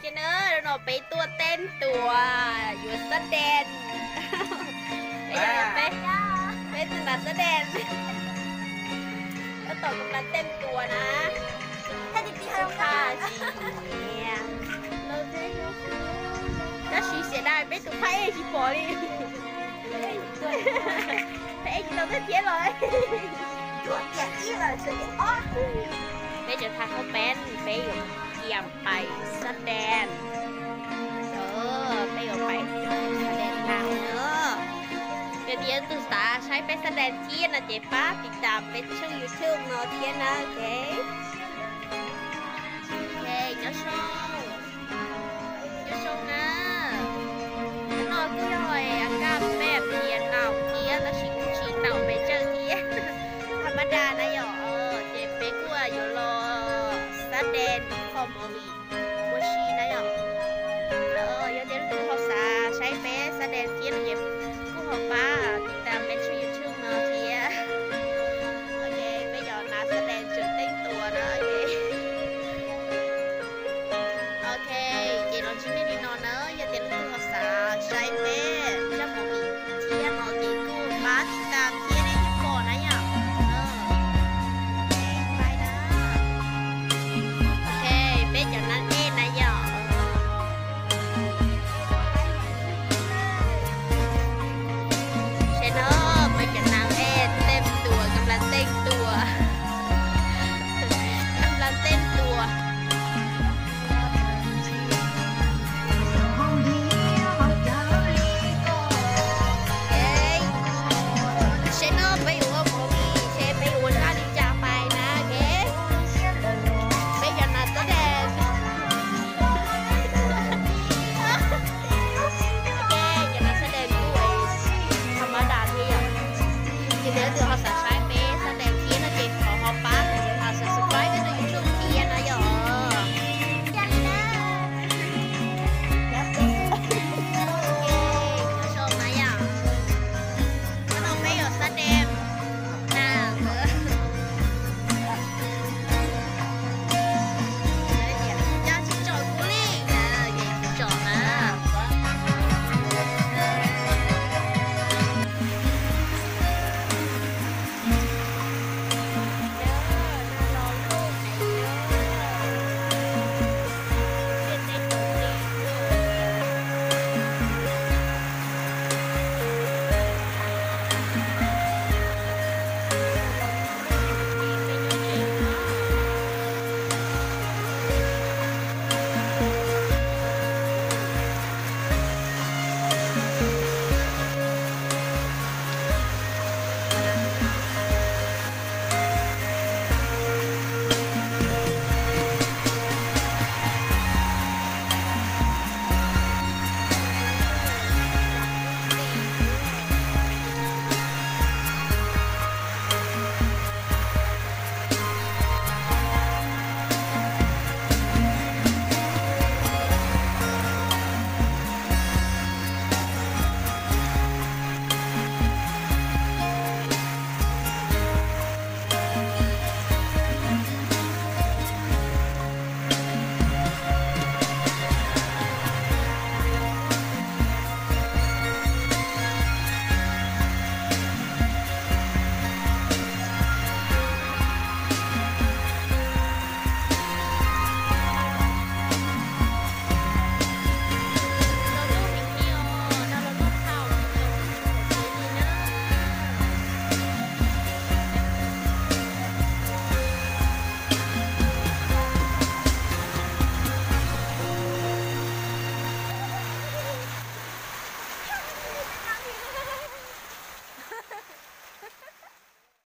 กันเนอะเราไปตัวเต้นตัวอยู่แสดงเป็นนักแสดงก็ต่อกำลังเต้นตัวนะถ้าดิบๆค่ะเนี่ยแล้วชีเสียดายไม่ถูกพระเอกชีปอลี่พระเอกชีเราเต้นเพี้ยนเลยตัวเปียกอีเลยสุดยอดเป้จะทานข้าวเป็นเป้อยู่เกี่ยมไปแสดงเป้อยู่ไปแสดงหนังเนอะเดี๋ยวตื่นสาใช้ไปแสดงที่นะเจ๊ป้าติดตามเป็นช่อง YouTube เนาะเทียนนะโอเค